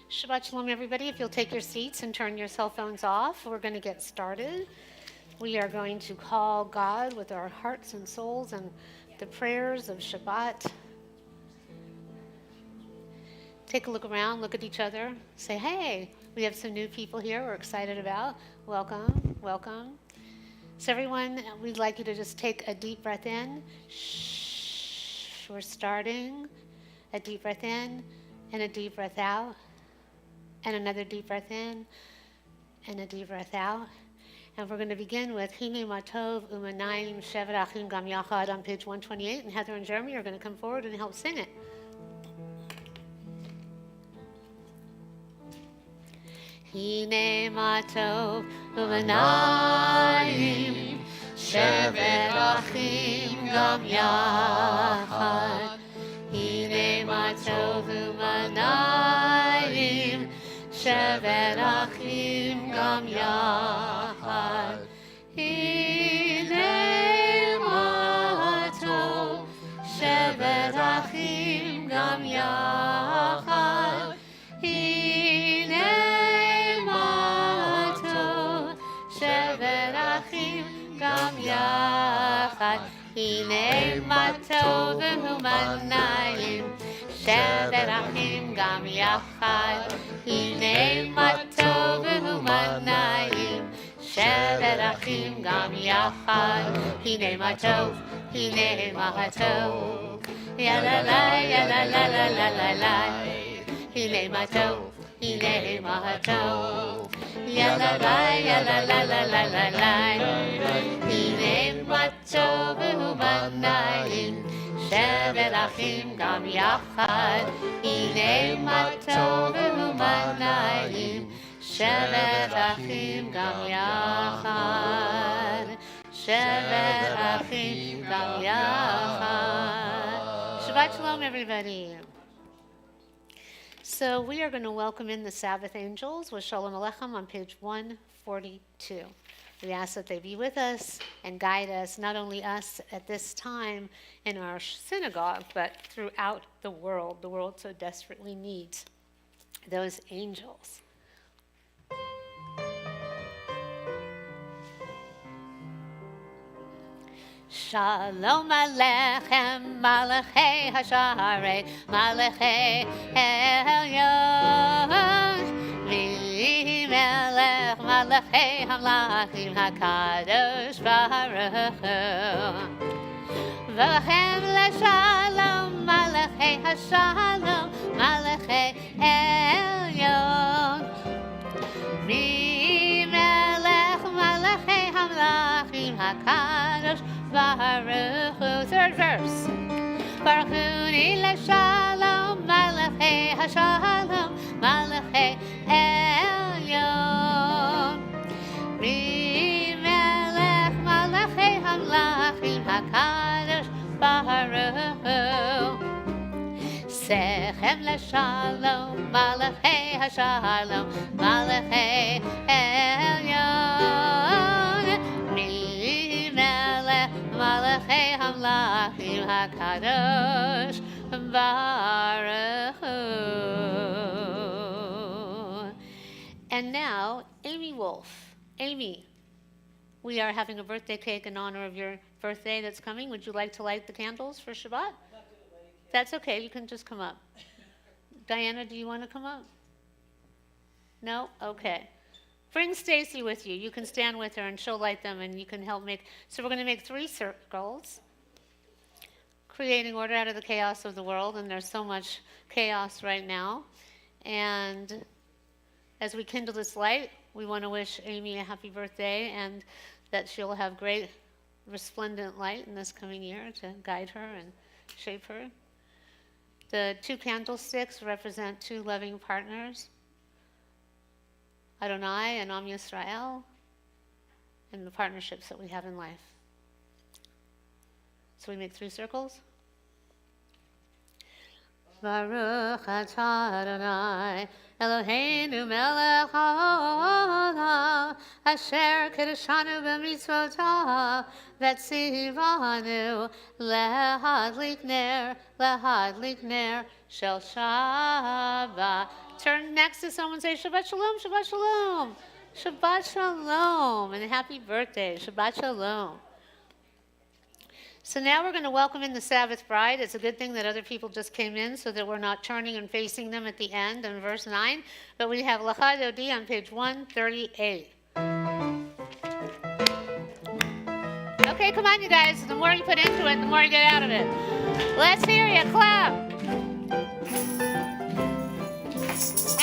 Shabbat Shalom, everybody. If you'll take your seats and turn your cell phones off, we're going to get started. We are going to call God with our hearts and souls and the prayers of Shabbat. Take a look around, look at each other, say, hey, we have some new people here we're excited about. Welcome, welcome. So everyone, we'd like you to just take a deep breath in. Shh, we're starting. A deep breath in and a deep breath out. And another deep breath in and a deep breath out. And we're going to begin with Hine Matov Umanayim Shevet Achim Gam Yachad on page 128. And Heather and Jeremy are going to come forward and help sing it. Hine Matov Umanayim Shevet Achim Gam Yachad. Hine Matov Umanayim Shevet Achim Gam Yachad. Hine Matov Shevet Achim Gam Yachad. Hine Matov Shevet Achim Gam Yachad. Hine Matov Umanayim Shevet Achim Gam Yachad. Hine Matov Umanayim Shevet Achim Gam Yachad. Hine Matov Ya la la ya la la la la la la. Hine Matov Ya la la ya la la la la la la. Hine Matov Umanayim Shevet Achim Gam Yachad. Hine Matov Umanayim Shevet Achim Gam Yachad. Shevet Achim Gam Yachad. Shabbat Shalom, everybody. So we are going to welcome in the Sabbath angels with Shalom Aleichem on page 142. We ask that they be with us and guide us, not only us at this time in our synagogue, but throughout the world. The world so desperately needs those angels. Shalom Aleichem, Malachei Hasharei, Malachei Elyon, V'melech Malachei Hamlachim HaKadosh Baruch Hu. V'chem leShalom, Malachei Hashalom, Malachei Elyon, V'melech Malachei Hamlachim HaKadosh Baruch Hu. Third verse. Baruch Hu leShalom, Malachei Hashalom, Malachei Elyon, V'melech Malachei Hamlachim HaKadosh Baruch Hu. Sechem leShalom, Malachei Hashalom, Malachei Elyon, V'melech Malachei Hamlachim HaKadosh Baruch Hu. And now, Amy Wolf. Amy, we are having a birthday cake in honor of your birthday that's coming. Would you like to light the candles for Shabbat? That's okay. You can just come up. Diana, do you want to come up? No? Okay. Bring Stacy with you. You can stand with her and she'll light them and you can help make. So we're going to make 3 circles, creating order out of the chaos of the world. And there's so much chaos right now. And as we kindle this light, we want to wish Amy a happy birthday and that she'll have great resplendent light in this coming year to guide her and shape her. The 2 candlesticks represent 2 loving partners, Adonai and Am Yisrael, and the partnerships that we have in life. So we make 3 circles. Baruch atah Adonai Eloheinu melech haolam asher kiddushanu b'mitzvotav v'tzivanu lehadlik ner shel Shabbat Turn next to someone, say Shabbat Shalom, Shabbat Shalom. Shabbat Shalom, and happy birthday. Shabbat Shalom. So now we're going to welcome in the Sabbath bride. It's a good thing that other people just came in so that we're not turning and facing them at the end in verse 9. But we have L'cha Dodi on page 138. Okay, come on, you guys. The more you put into it, the more you get out of it. Let's hear you. Clap.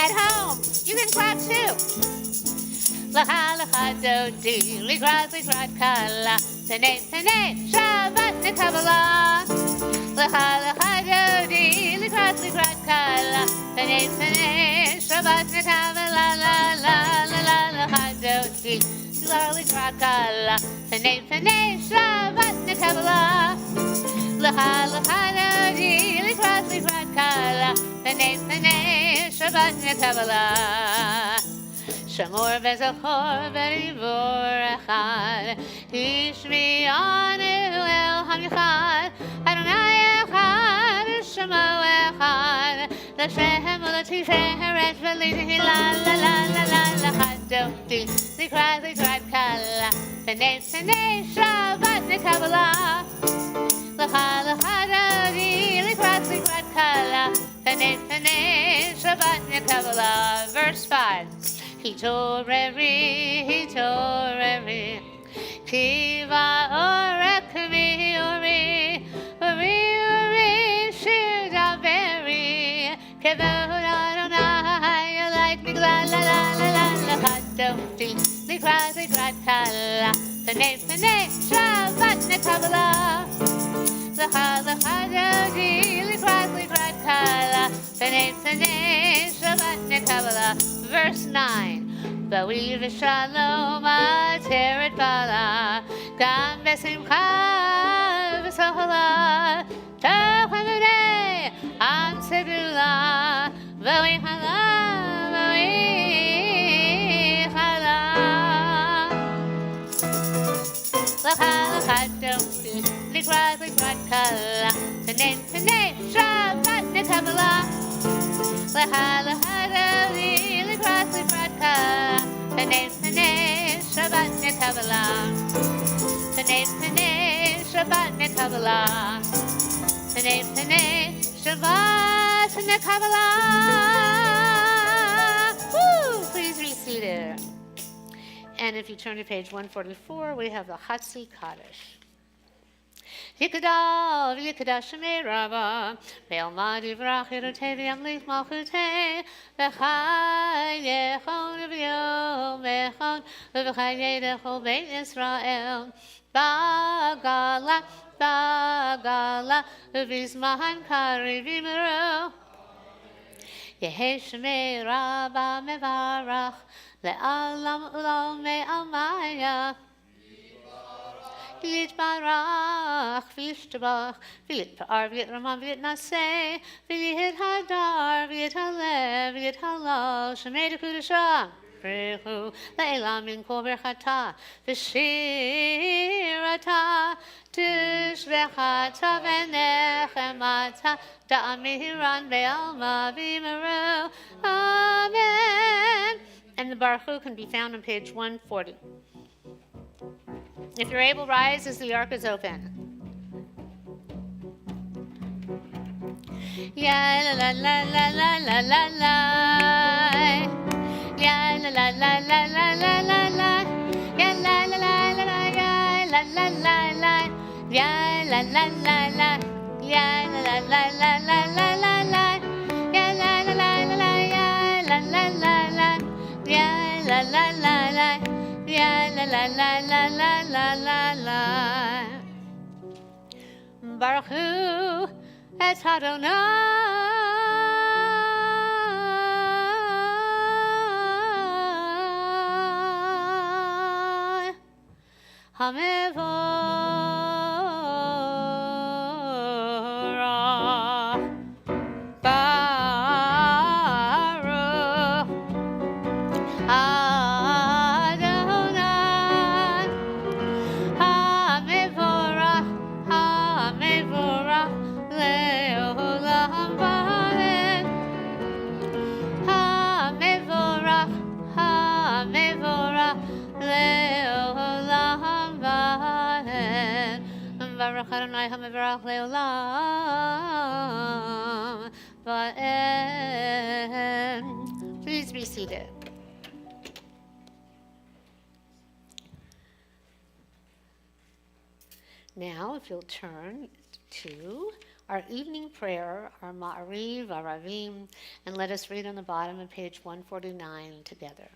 At home, you can clap too. L'cha Dodi, likrat kala, Tanay, Shabbat Beshalach. L'cha Dodi, likrat kala, Tanay, Shabbat Beshalach. L'cha Dodi, likrat kala, Tanay, Shabbat Beshalach. L'cha Dodi, likrat kala, Tanay, Shabbat Beshalach. Shamor v'zachor v'rivor echad, Ishmi'anu el hamichad, Adonai echad, Shemo echad, L'Shem u'L'Tiferet v'L'Hilal, L'Cha Dodi, likrat kala, Tanay, Shabbat Beshalach. L'cha Dodi, likrat kala, Tanay, Shabbat Beshalach. Verse 5. Hitoreri, Kiva orek mi ori, shir daveri, kevod Adonai, like migla la L'cha Dodi, likrat kala, Tanay, Shabbat Beshalach. L'cha Dodi, likrat kala, Tanay, Shabbat Beshalach. Verse 9. Ba'wi v'shalom ateret bala, gam besimcha v'sohala, ta'chamudei am sebula, v'wi chala. L'cha Dodi, likrat kala, Tanay, Shabbat Beshalach. L'cha Dodi, likrat kala, Tanay, Shabbat Beshalach. Tanay, Shabbat Beshalach. Tanay, Shabbat Beshalach. Woo! Please be seated. And if you turn to page 144, we have the Chatzi Kaddish. Yikadav, Shemei Rabba, Ve'alma divrach Yerotei v'yamlich malchutei, V'chai yechon v'yom echon, V'chai yedechol beit Yisrael, Ba'gala, V'izmahan kari v'imero. Yehei Shemei Rabba mevarach, Le'alam ulam me'almaya. Yitbarach, v'yishtabach, v'yitpa'ar, v'yitramam, v'yitnaseh, v'yithadar, v'yithaleh, v'yithalal, Shemei Dekudasha, V'rechu, Le'elam min kol berchata, v'shirata, tishvechata, v'nechemata, da'amiran be'alma, v'yimeru, Amen. And the Baruch Hu can be found on page 140. If you're able, rise as the ark is open. Ya la la la la la la la la. Ya la la la la la la la la. Ya la la la la la la la la la. Ya la la la la. Ya la la la la la la la la. Ya la la la la la. Ya la la la la. Ya la la la la. Ya la la la la la la la la. Baruch Hu et Adonai Hamevorach Baruch Adonai Hamevorach Le'olam va'ed Baruch Adonai HaMevarach Le'olam Va'ed. Please be seated. Now, if you'll turn to our evening prayer, our Ma'ariv, our Ravim, and let us read on the bottom of page 149 together.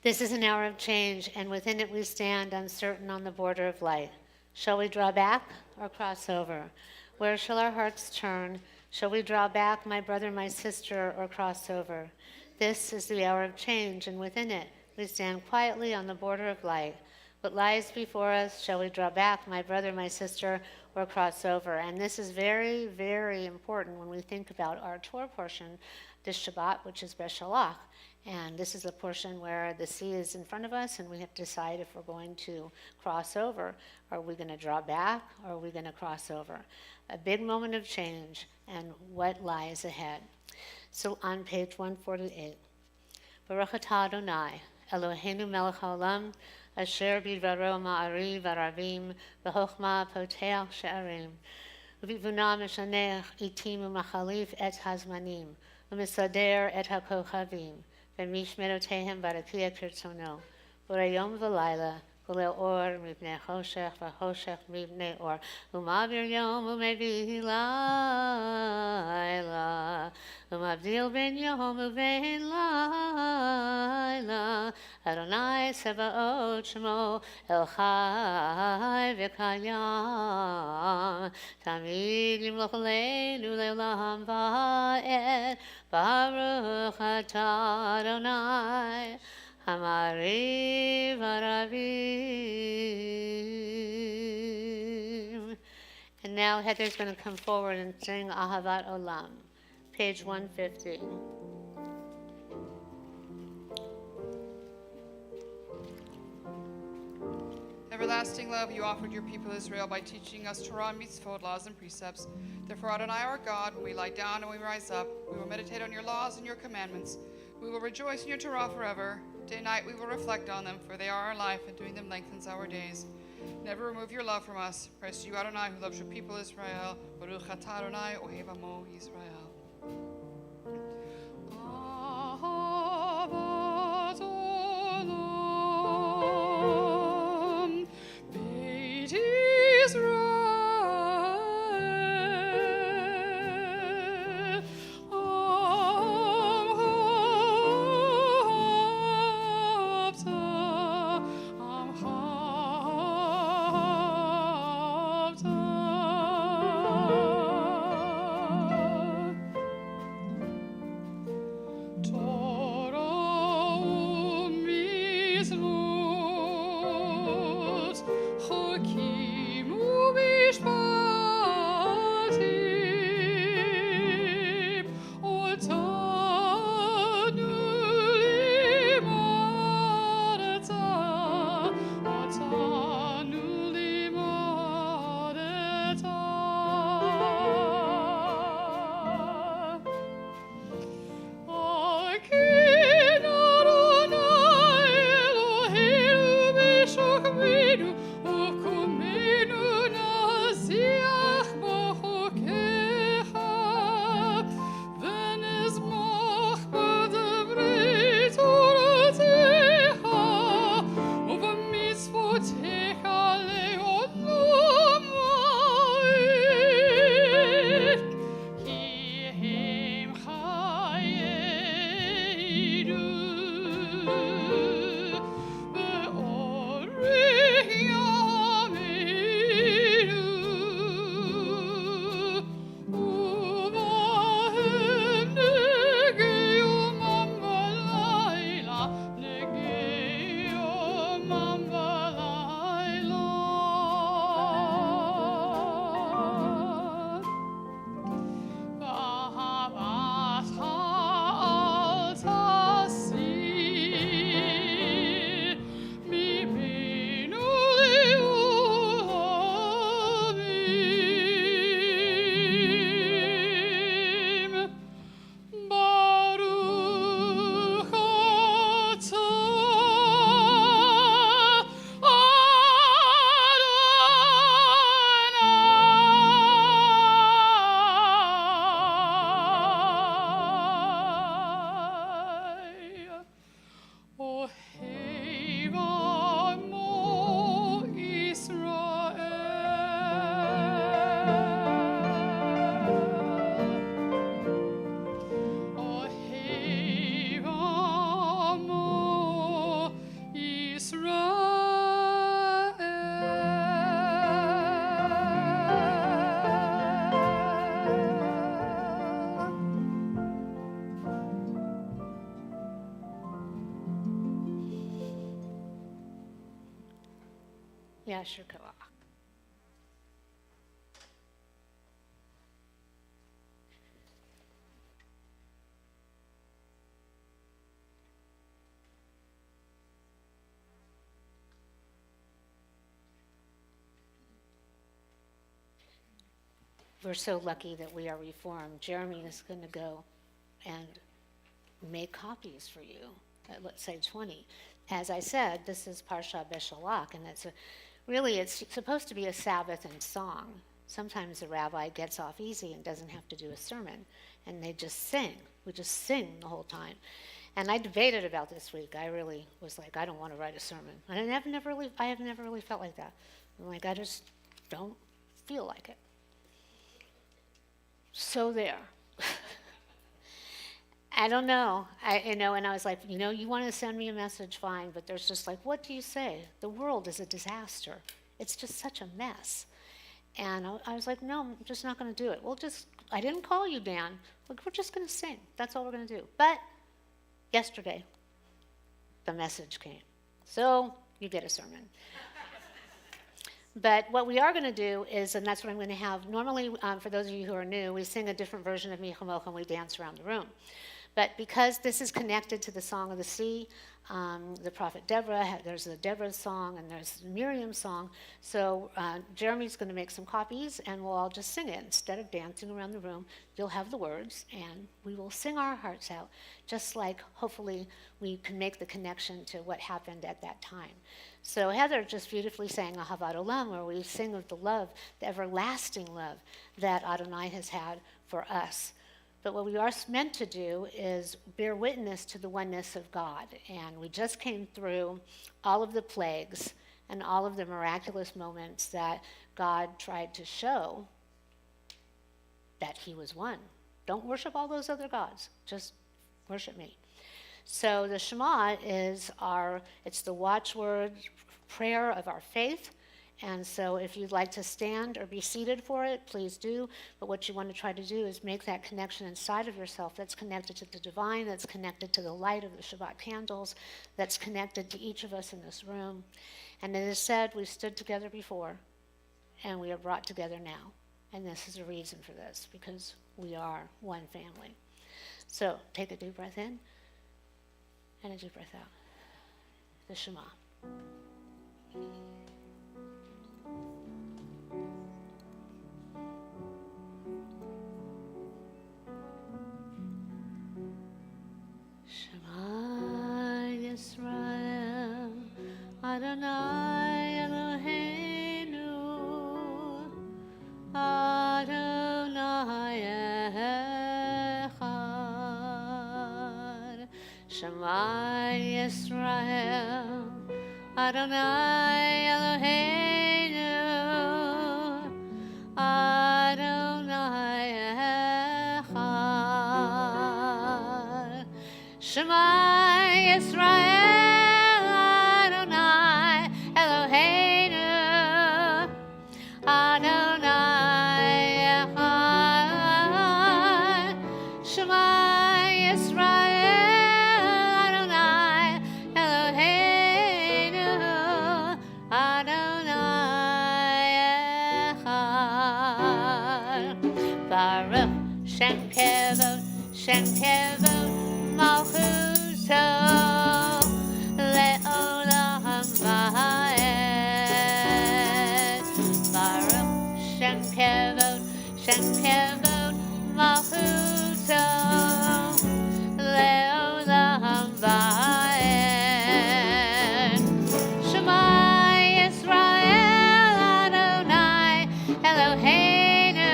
This is an hour of change, and within it we stand uncertain on the border of light. Shall we draw back or cross over? Where shall our hearts turn? Shall we draw back, my brother, my sister, or cross over? This is the hour of change, and within it we stand quietly on the border of light. What lies before us, shall we draw back, my brother, my sister, or cross over? And this is very, very important when we think about our Torah portion this Shabbat, which is Beshalach. And this is a portion where the sea is in front of us, and we have to decide if we're going to cross over. Are we going to draw back, or are we going to cross over? A big moment of change, and what lies ahead. So on page 148, Baruch atah Adonai, Eloheinu melech haolam, asher bidvaro ma'ariv aravim, v'chochma poteach she'arim, v'vuna meshanech itim u'machalif et hazmanim, u'misader et hakochavim, v'mishmerotehem barakia kirtzono, v'rayom v'layla, v'leo or mipnei choshech, v'choshech mipnei or, u'mavir yom u'mevi layla, u'mavdil ben yom u'vein layla, Adonai Sevaot Shemo El Chai V'Kayam Tamid Yimloch Aleinu Le'olam Va'ed Baruch Atah Adonai Hamariv Aravim. And now Heather's going to come forward and sing Ahavat Olam, page 150. Everlasting love you offered your people Israel by teaching us Torah, mitzvot, laws, and precepts. Therefore, Adonai our God, when we lie down and we rise up, we will meditate on your laws and your commandments. We will rejoice in your Torah forever. Day and night we will reflect on them, for they are our life, and doing them lengthens our days. Never remove your love from us. Praise to you, Adonai, who loves your people Israel. Baruch atah Adonai, ohev amo Israel. Ahavat olam, Beit Israel, Yasher Koach. We're so lucky that we are Reformed. Jeremy is going to go and make copies for you, let's say 20. As I said, this is Shabbat Beshalach, and it's supposed to be a Sabbath and song. Sometimes the rabbi gets off easy and doesn't have to do a sermon, and they just sing. We just sing the whole time. And I debated about this week. I really was like, I don't want to write a sermon. And I have never really felt like that. I'm like, I just don't feel like it. So there. I don't know. And I was like, you want to send me a message, fine, but there's just like, what do you say? The world is a disaster. It's just such a mess. And I was like, no, I'm just not going to do it. I didn't call you, Dan. We're just going to sing. That's all we're going to do. But yesterday, the message came. So you get a sermon. But what we are going to do is, and that's what I'm going to have, normally, for those of you who are new, we sing a different version of Mi Chamocha and we dance around the room. But because this is connected to the Song of the Sea, the prophet Deborah, there's the Deborah song and there's Miriam's song, so Jeremy's going to make some copies and we'll all just sing it. Instead of dancing around the room, you'll have the words and we will sing our hearts out, just like hopefully we can make the connection to what happened at that time. So Heather just beautifully sang Ahavat Olam, where we sing of the love, the everlasting love that Adonai has had for us. But what we are meant to do is bear witness to the oneness of God. And we just came through all of the plagues and all of the miraculous moments that God tried to show that he was one. Don't worship all those other gods. Just worship me. So the Shema it's the watchword prayer of our faith. And so if you'd like to stand or be seated for it, please do. But what you want to try to do is make that connection inside of yourself that's connected to the divine, that's connected to the light of the Shabbat candles, that's connected to each of us in this room. And it is said, we stood together before, and we are brought together now. And this is a reason for this, because we are one family. So take a deep breath in, and a deep breath out. The Shema. Shema Yisrael, Adonai Eloheinu, Adonai Echad. Shema Yisrael, Adonai Eloheinu, Adonai Echad. Shema Yisrael, Adonai Eloheinu, Adonai Echad. Shema Yisrael, Adonai Eloheinu, Adonai Echad. Baruch Shem Kevod, Shem Kevod, Malchuto le'olam va'ed. Baruch Shem Kevod, Shem Kevod, Malchuto le'olam va'ed. Shema Yisrael, Adonai Eloheinu,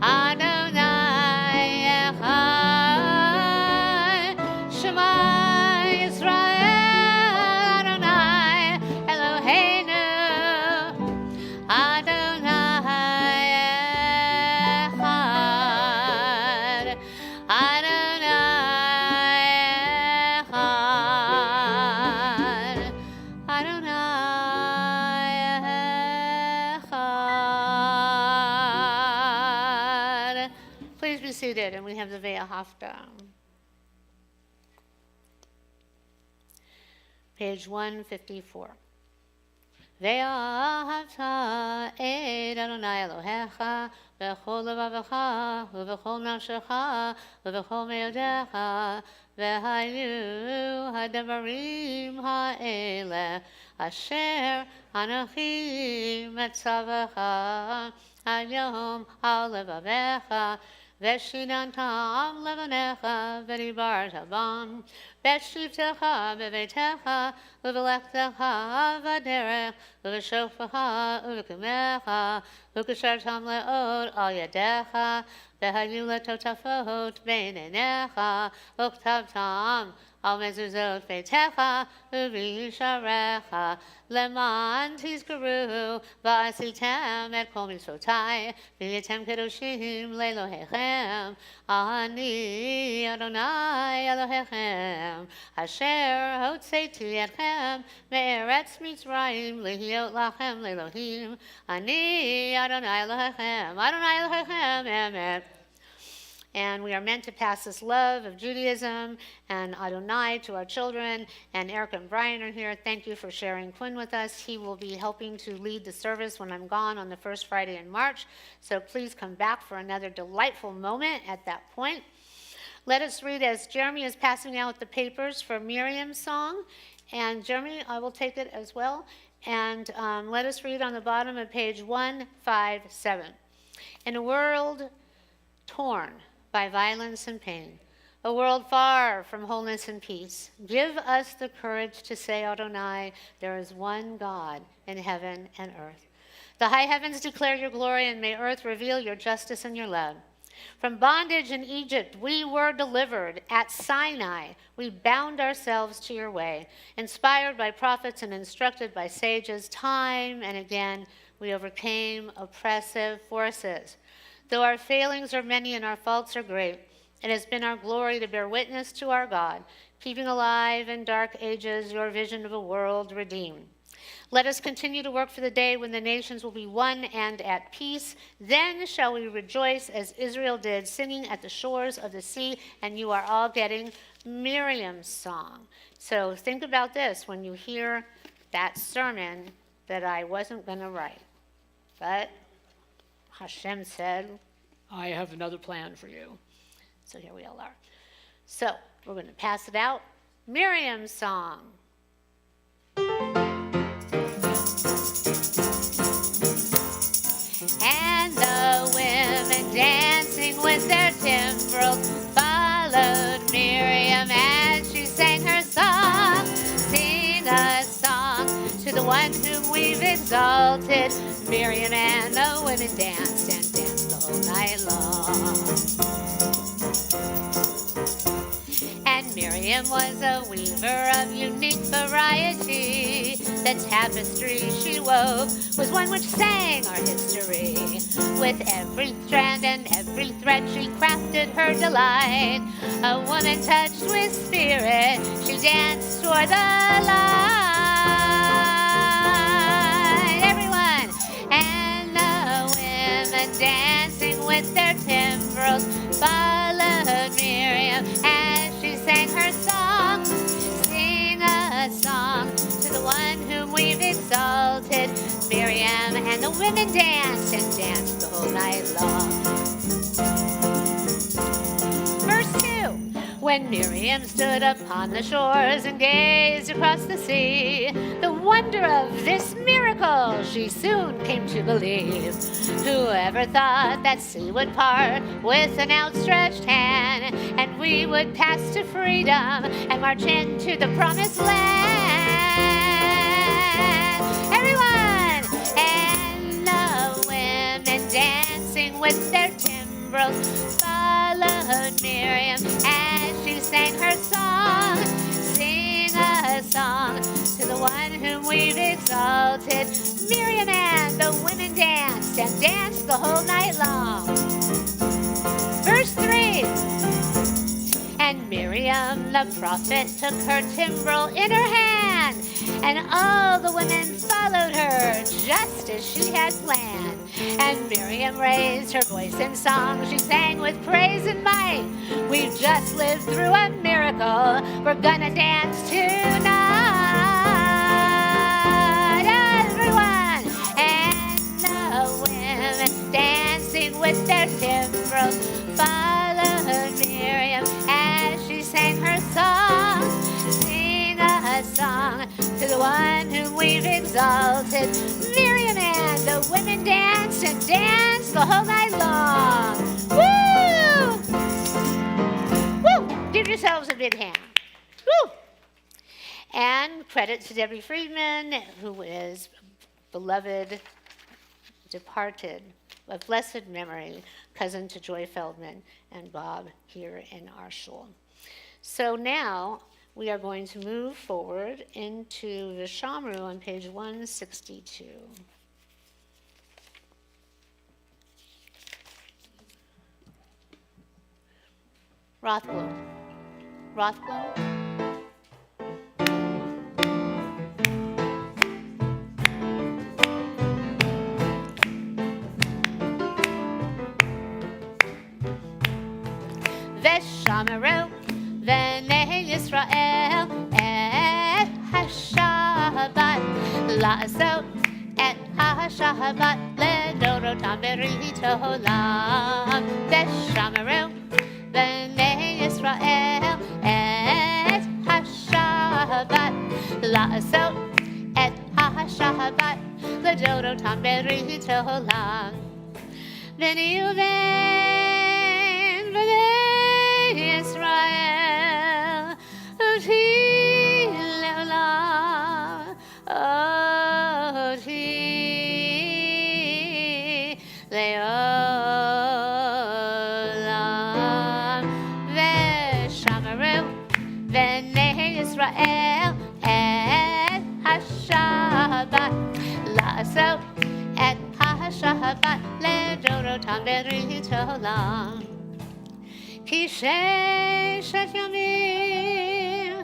Adonai Echad. Shema Yisrael, Adonai Eloheinu, Adonai Echad. Adonai Echad. Adonai Echad. Please be seated, and we have the Ve'ahavta. Page 154. ואהבת את אדוני אלוהיך בכל לבבך ובכל נפשך ובכל מאודיך, והיו הדברים האלה אשר אנוכי מצווך היום על לבביך, ושיננתם לבניך ודיברת בם בשבתך בביתך ובלכתך בדרך ובשופך ובקומך, וקשרתם מאוד על ידיך, והיו לטוטפות בין עיניך, וכתבתם על מזוזות ביתך ובשעריך, למען תזכרו ועשיתם את כל מצוותיי, והייתם קדושים לאלוהיכם. אני אדוני אלוהיכם, אשר הוצאתי אתכם מארץ מצרים להיות לכם לאלוהים. אני אדוני אלוהיכם, אדוני אלוהיכם אמת. And we are meant to pass this love of Judaism and Adonai to our children. And Eric and Brian are here. Thank you for sharing Quinn with us. He will be helping to lead the service when I'm gone on the first Friday in March. So please come back for another delightful moment at that point. Let us read as Jeremy is passing out the papers for Miriam's song. And Jeremy, I will take it as well. And let us read on the bottom of page 157. In a world torn by violence and pain, a world far from wholeness and peace, give us the courage to say, Adonai, there is one God in heaven and earth. The high heavens declare your glory, and may earth reveal your justice and your love. From bondage in Egypt we were delivered. At Sinai we bound ourselves to your way. Inspired by prophets and instructed by sages, time and again we overcame oppressive forces. Though our failings are many and our faults are great, it has been our glory to bear witness to our God, keeping alive in dark ages your vision of a world redeemed. Let us continue to work for the day when the nations will be one and at peace. Then shall we rejoice as Israel did, singing at the shores of the sea. And you are all getting Miriam's song. So think about this when you hear that sermon that I wasn't going to write. But Hashem said, I have another plan for you. So here we all are. So we're going to pass it out. Miriam's song. And the women dancing with their timbrels followed Miriam as she sang her song. Sing a song to the one whom we've exalted. Miriam and the women danced and danced the whole night long. And Miriam was a weaver of unique variety. The tapestry she wove was one which sang our history. With every strand and every thread she crafted her delight. A woman touched with spirit, she danced toward the light. Everyone! And the women dancing with their timbrels followed Miriam as she sang her song. Sing a song to the one whom we've exalted. Miriam and the women danced and danced the whole night long. Verse 2. When Miriam stood upon the shores and gazed across the sea, the wonder of this miracle she soon came to believe. Whoever thought that sea would part with an outstretched hand, and we would pass to freedom and march into the promised land. Everyone! And the women dancing with their timbrels followed Miriam as she sang her song. Sing a song to the one whom we've exalted. Miriam and the women danced and danced the whole night long. Verse 3. And Miriam the prophet took her timbrel in her hand, and all the women followed her just as she had planned. And Miriam raised her voice in song. She sang with praise and might. We've just lived through a miracle. We're gonna dance tonight. Everyone! the one whom we've exalted. Miriam and the women danced and danced the whole night long. Woo! Woo! Give yourselves a big hand. Woo! And credit to Debbie Friedman, who is beloved, departed, of blessed memory, cousin to Joy Feldman and Bob here in our shul. So now we are going to move forward into the Shamru on page 162. Rothblum. Rothblum? Veshamru, V'nei Yisrael, Et HaShabbat, La'asot, Et HaShabbat, Ledorotam Berito Olam. Veshamru, V'nei Yisrael, Et HaShabbat, La'asot, Et HaShabbat, Ledorotam Berito Olam. Israel, Oti leolam, Oti leolam. V'shamaru, v'nei Israel, et HaShabbat, la'asot, et HaShabbat, ledorotam berito olam. Ki sheshet yamim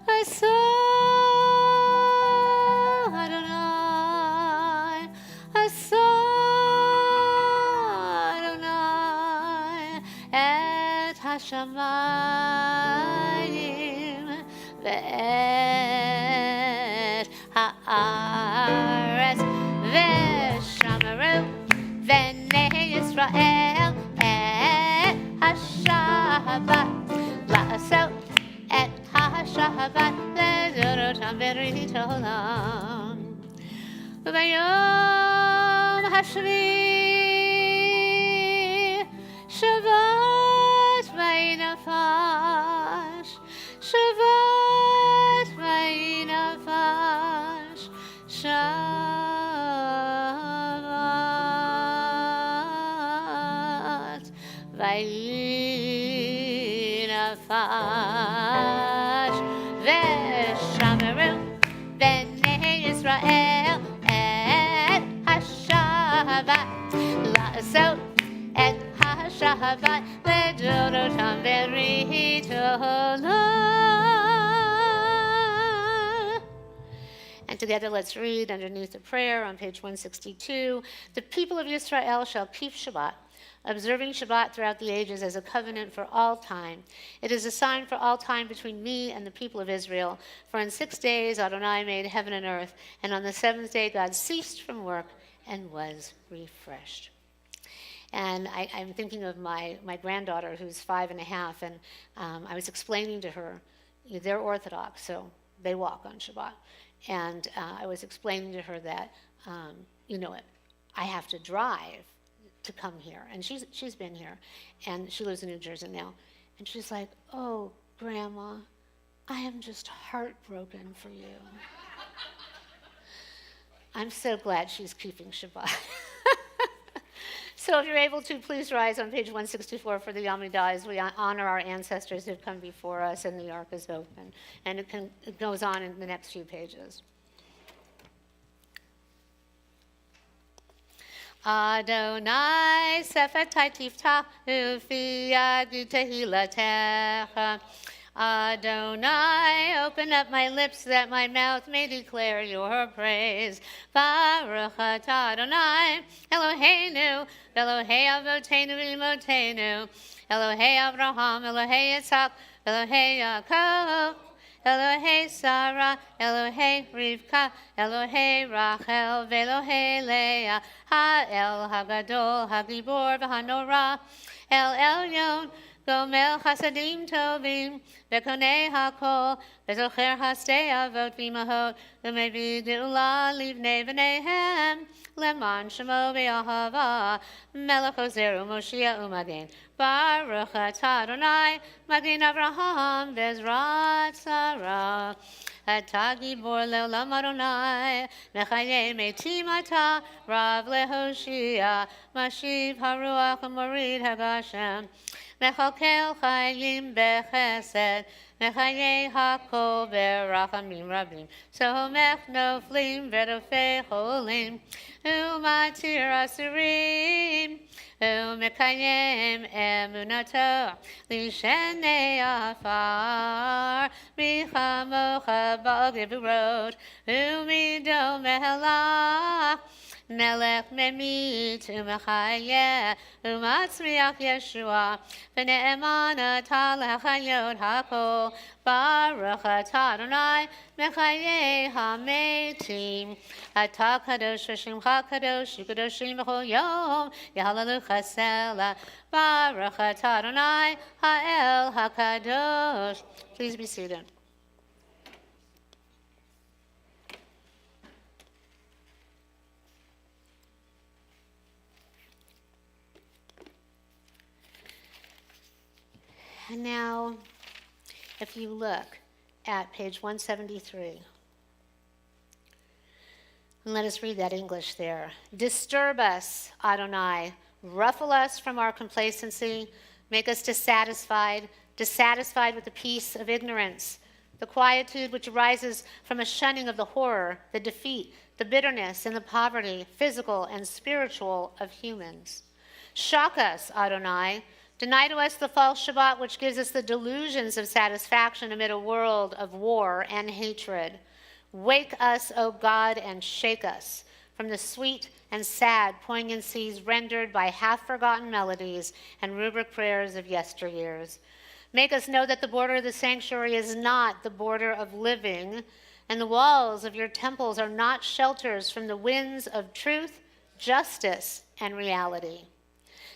aso Adonai, aso Adonai, et hashamayim ve'et haaretz ve'shamaru v'nei Yisrael HaShabbat, la'asot, et HaShabbat, ledorotam berito olam. V'bayom hashvi, Shabbat v'inafash, Shabbat v'inafash, Shabbat v'inafash. V'shamaru, v'nei Yisrael, et HaShabbat, la'asot, et HaShabbat, ledorotam berito olam. And together let's read underneath the prayer on page 162. The people of Israel shall keep Shabbat, observing Shabbat throughout the ages as a covenant for all time. It is a sign for all time between me and the people of Israel. For in 6 days Adonai made heaven and earth, and on the seventh day God ceased from work and was refreshed. And I'm thinking of my granddaughter, who's 5.5, and I was explaining to her, they're Orthodox, so they walk on Shabbat. And I was explaining to her that, I have to drive to come here. And she's been here, and she lives in New Jersey now. And she's like, oh, Grandma, I am just heartbroken for you. I'm so glad she's keeping Shabbat. So if you're able to, please rise on page 164 for the Amidah as we honor our ancestors who've come before us, and the Ark is open. And it goes on in the next few pages. Adonai sefetai tiftach ufi yadi tehilatecha. Adonai, open up my lips that my mouth may declare your praise. Baruch atah Adonai, Eloheinu, Elohei Avotenu Imotenu, Elohei Abraham, Elohei Yitzhak, Elohei Yaakov, Elohei Sarah, Elohei Rivka, Elohei Rachel, Velohei Leah, Ha'el Hagadol, Hagibor, V'Hanora, El Elyon, גומל חסדים טובים, וקונה הכל, וזוכר הסתי אבות ואמהות, ומביא גאולה לבני בניהם, למען שמו באהבה, מלך עוזר ומושיע ומגן. ברוך אתה אדוני, מגן אברהם בעזרת שרה. אתה גיבור לעולם אדוני, מחיי מתים אתה, רב להושיע, משיב הרוח ומוריד הגשם. מכלכל חיים בחסד, מחיי הכל ברחמים רבים. סומך נופלים ורופא חולים, ומתיר אסירים, ומקיים אמונתו לשני עפר. מי כמוך בעל גבורות, ומדום מהלך. מלך ממית ומחיה, ומצמיח ישועה, ונאמן אתה לחיות הכל. ברוך אתה אדוני, מחיי המתים. אתה קדוש ושמך קדוש, וקדושים בכל יום, יהללוך סלע. ברוך אתה אדוני, האל הקדוש. Please be seated. And now, if you look at page 173, and let us read that English there. Disturb us, Adonai, ruffle us from our complacency, make us dissatisfied with the peace of ignorance, the quietude which arises from a shunning of the horror, the defeat, the bitterness, and the poverty, physical and spiritual, of humans. Shock us, Adonai. Deny to us the false Shabbat, which gives us the delusions of satisfaction amid a world of war and hatred. Wake us, O God, and shake us from the sweet and sad poignancies rendered by half-forgotten melodies and rubric prayers of yesteryears. Make us know that the border of the sanctuary is not the border of living, and the walls of your temples are not shelters from the winds of truth, justice, and reality.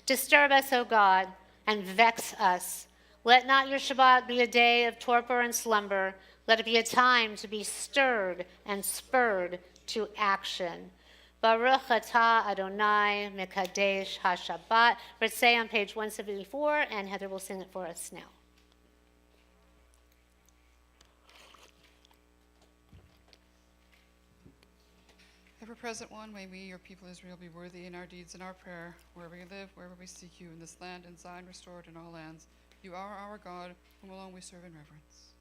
Disturb us, O God, and vex us. Let not your Shabbat be a day of torpor and slumber. Let it be a time to be stirred and spurred to action. Baruch atah Adonai Mekadesh HaShabbat. Let's say on page 174, and Heather will sing it for us now. Ever-present one, may we, your people Israel, be worthy in our deeds and our prayer, wherever we live, wherever we seek you, in this land and Zion restored in all lands. You are our God, whom alone we serve in reverence.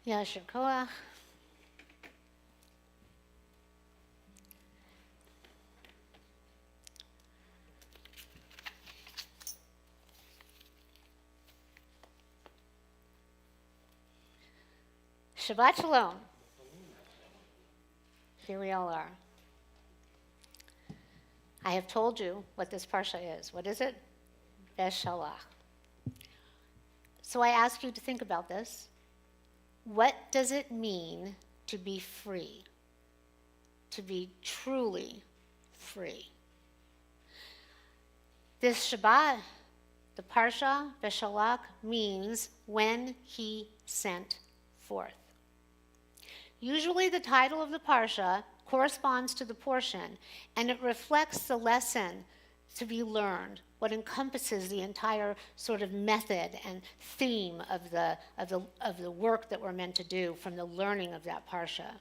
Yasher Koach. Shabbat Shalom. Here we all are. I have told you what this parsha is. What is it? Beshalach. So I ask you to think about this. What does it mean to be free? To be truly free? This Shabbat, the parsha, Beshalach, means when he sent forth. Usually the title of the parsha corresponds to the portion, and it reflects the lesson to be learned, what encompasses the entire sort of method and theme of the work that we're meant to do from the learning of that parsha.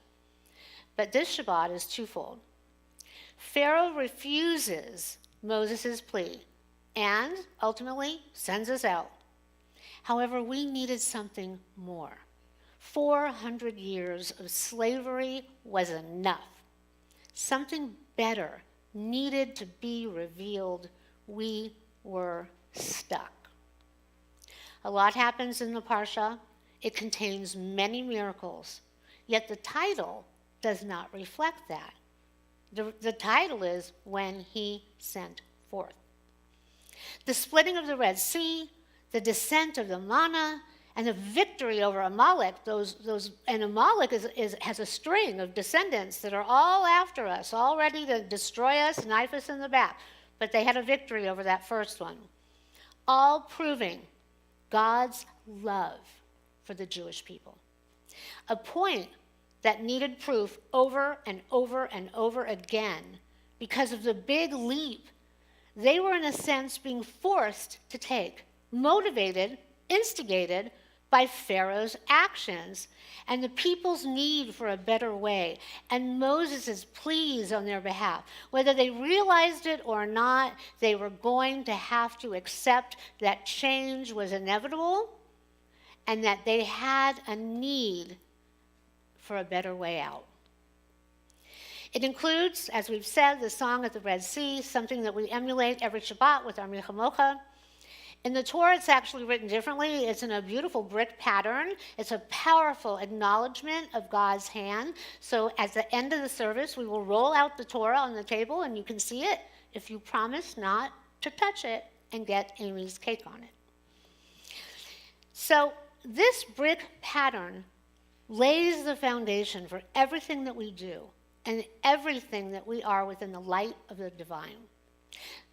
But this Shabbat is twofold. Pharaoh refuses Moses' plea and ultimately sends us out. However, we needed something more. 400 years of slavery was enough. Something better needed to be revealed. We were stuck. A lot happens in the parsha. It contains many miracles, yet the title does not reflect that. The title is When He Sent Forth. The splitting of the Red Sea, the descent of the manna, and the victory over Amalek, and Amalek has a string of descendants that are all after us, all ready to destroy us, knife us in the back. But they had a victory over that first one, all proving God's love for the Jewish people. A point that needed proof over and over and over again because of the big leap they were, in a sense, being forced to take, motivated, instigated by Pharaoh's actions and the people's need for a better way and Moses' pleas on their behalf. Whether they realized it or not, they were going to have to accept that change was inevitable and that they had a need for a better way out. It includes, as we've said, the song at the Red Sea, something that we emulate every Shabbat with our Milchamocha. In the Torah, it's actually written differently. It's in a beautiful brick pattern. It's a powerful acknowledgement of God's hand. So at the end of the service, we will roll out the Torah on the table, and you can see it if you promise not to touch it and get Amy's cake on it. So this brick pattern lays the foundation for everything that we do and everything that we are within the light of the divine.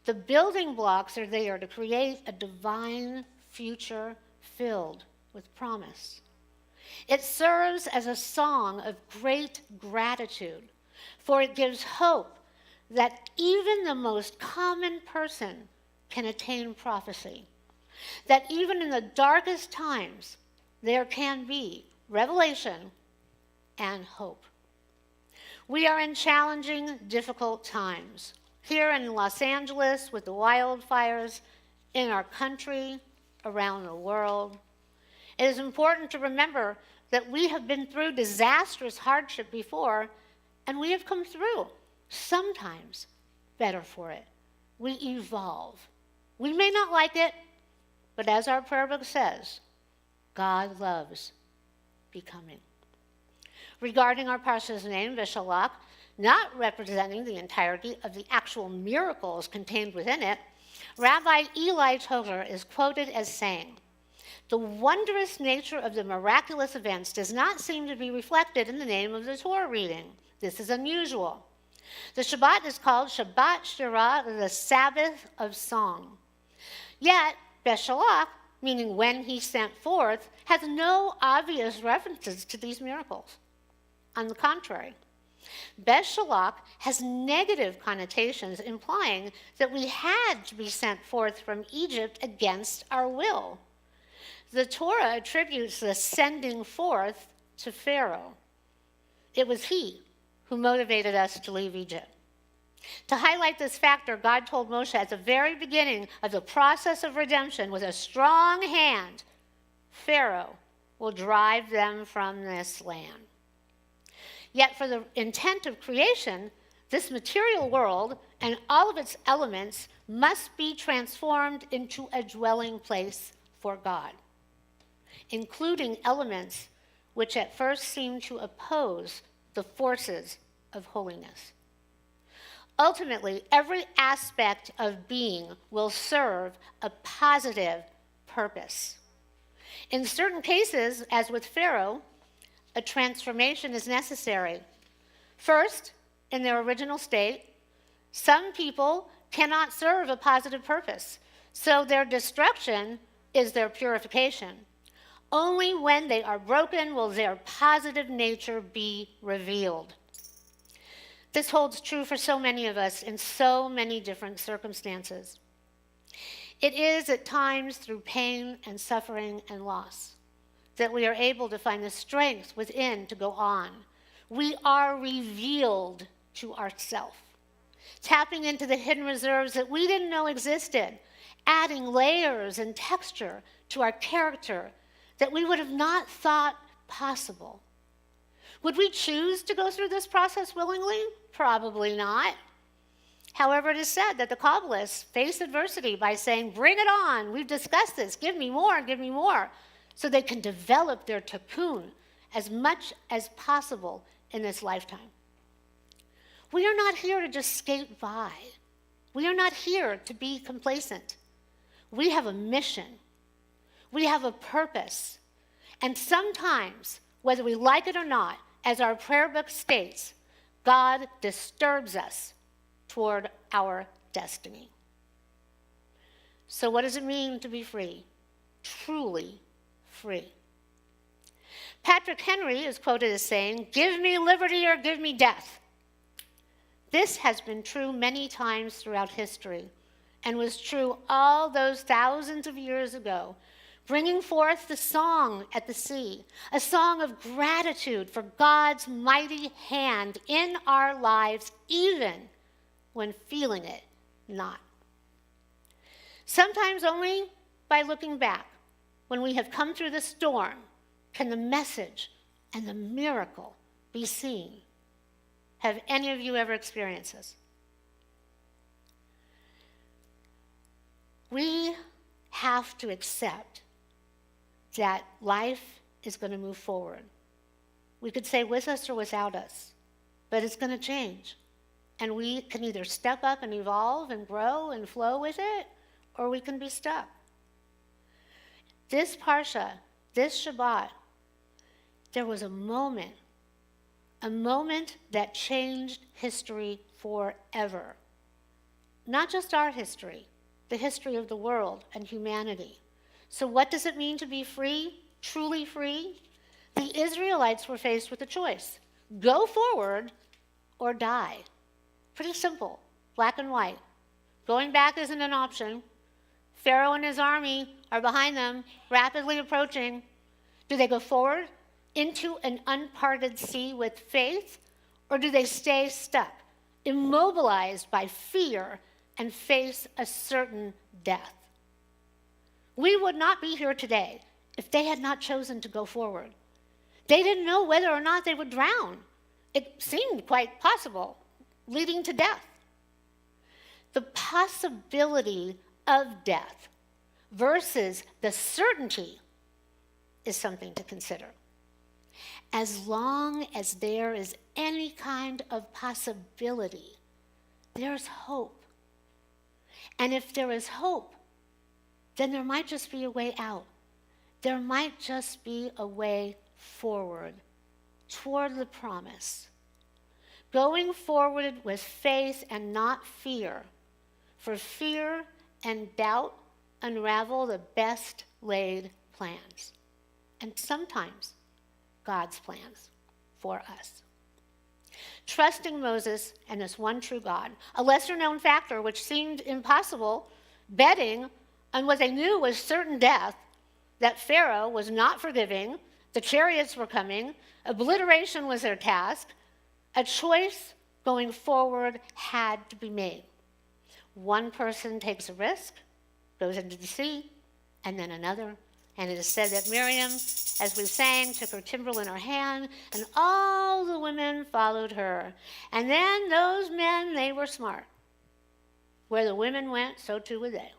The building blocks are there to create a divine future filled with promise. It serves as a song of great gratitude, for it gives hope that even the most common person can attain prophecy, that even in the darkest times there can be revelation and hope. We are in challenging, difficult times. Here in Los Angeles with the wildfires, in our country, around the world. It is important to remember that we have been through disastrous hardship before, and we have come through, sometimes better for it. We evolve. We may not like it, but as our prayer book says, God loves becoming. Regarding our parsha's name, Beshalach, not representing the entirety of the actual miracles contained within it, Rabbi Eli Toler is quoted as saying, "The wondrous nature of the miraculous events does not seem to be reflected in the name of the Torah reading. This is unusual. The Shabbat is called Shabbat Shirah, the Sabbath of song. Yet, Beshalach, meaning when he sent forth, has no obvious references to these miracles. On the contrary, Beshalach has negative connotations, implying that we had to be sent forth from Egypt against our will. The Torah attributes the sending forth to Pharaoh. It was he who motivated us to leave Egypt. To highlight this factor, God told Moshe at the very beginning of the process of redemption with a strong hand, Pharaoh will drive them from this land. Yet for the intent of creation, this material world and all of its elements must be transformed into a dwelling place for God, including elements which at first seem to oppose the forces of holiness. Ultimately, every aspect of being will serve a positive purpose. In certain cases, as with Pharaoh, a transformation is necessary. First, in their original state, some people cannot serve a positive purpose, so their destruction is their purification. Only when they are broken will their positive nature be revealed. This holds true for so many of us in so many different circumstances. It is at times through pain and suffering and loss that we are able to find the strength within to go on. We are revealed to ourselves, tapping into the hidden reserves that we didn't know existed, adding layers and texture to our character that we would have not thought possible. Would we choose to go through this process willingly? Probably not. However, it is said that the Kabbalists face adversity by saying, bring it on, we've discussed this, give me more, so they can develop their tikkun as much as possible in this lifetime. We are not here to just skate by. We are not here to be complacent. We have a mission. We have a purpose. And sometimes, whether we like it or not, as our prayer book states, God disturbs us toward our destiny. So what does it mean to be free? Truly free. Patrick Henry is quoted as saying, "Give me liberty or give me death." This has been true many times throughout history and was true all those thousands of years ago, bringing forth the song at the sea, a song of gratitude for God's mighty hand in our lives, even when feeling it not. Sometimes only by looking back, when we have come through the storm, can the message and the miracle be seen. Have any of you ever experienced this? We have to accept that life is going to move forward. We could say with us or without us, but it's going to change. And we can either step up and evolve and grow and flow with it, or we can be stuck. This Parsha, this Shabbat, there was a moment that changed history forever. Not just our history, the history of the world and humanity. So what does it mean to be free, truly free? The Israelites were faced with a choice: go forward or die. Pretty simple, black and white. Going back isn't an option. Pharaoh and his army are behind them, rapidly approaching. Do they go forward into an unparted sea with faith, or do they stay stuck, immobilized by fear, and face a certain death? We would not be here today if they had not chosen to go forward. They didn't know whether or not they would drown. It seemed quite possible, leading to death. The possibility of death versus the certainty is something to consider. As long as there is any kind of possibility, there's hope. And if there is hope, then there might just be a way out. There might just be a way forward toward the promise. Going forward with faith and not fear, for fear and doubt unravel the best laid plans, and sometimes God's plans for us. Trusting Moses and this one true God, a lesser known factor which seemed impossible, betting on what they knew was certain death, that Pharaoh was not forgiving, the chariots were coming, obliteration was their task, a choice going forward had to be made. One person takes a risk, goes into the sea, and then another, And it is said that Miriam, as we sang, took her timbrel in her hand, and all the women followed her. And then those men, they were smart. Where the women went, so too would they.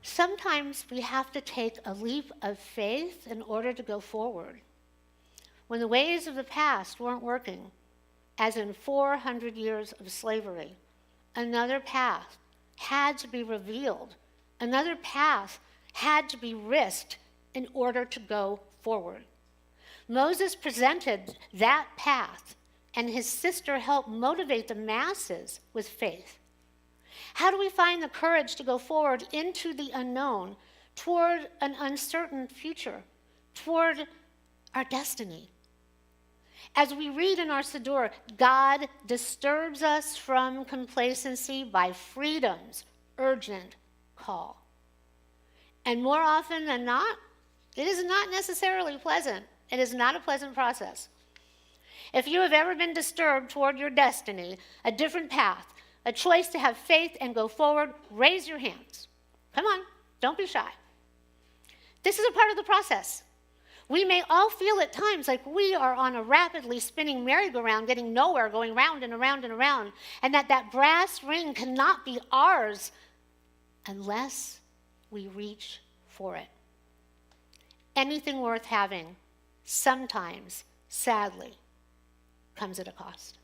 Sometimes we have to take a leap of faith in order to go forward. When the ways of the past weren't working, as in 400 years of slavery, another path had to be revealed. Another path had to be risked in order to go forward. Moses presented that path, and his sister helped motivate the masses with faith. How do we find the courage to go forward into the unknown, toward an uncertain future, toward our destiny? As we read in our Siddur, God disturbs us from complacency by freedom's urgent call. And more often than not, it is not necessarily pleasant. It is not a pleasant process. If you have ever been disturbed toward your destiny, a different path, a choice to have faith and go forward, raise your hands. Come on, don't be shy. This is a part of the process. We may all feel at times like we are on a rapidly spinning merry-go-round, getting nowhere, going round and around and around, and that brass ring cannot be ours unless we reach for it. Anything worth having sometimes, sadly, comes at a cost.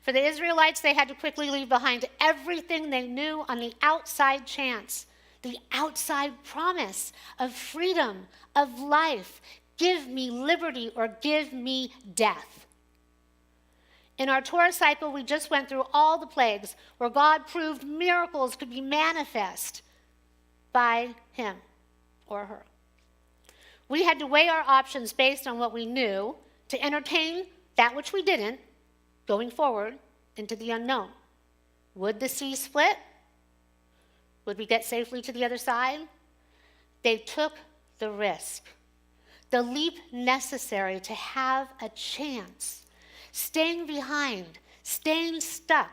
For the Israelites, they had to quickly leave behind everything they knew on the outside chance, the outside promise of freedom, of life. Give me liberty or give me death. In our Torah cycle, we just went through all the plagues where God proved miracles could be manifest by him or her. We had to weigh our options based on what we knew to entertain that which we didn't, going forward into the unknown. Would the sea split? Would we get safely to the other side? They took the risk, the leap necessary to have a chance. Staying behind, staying stuck,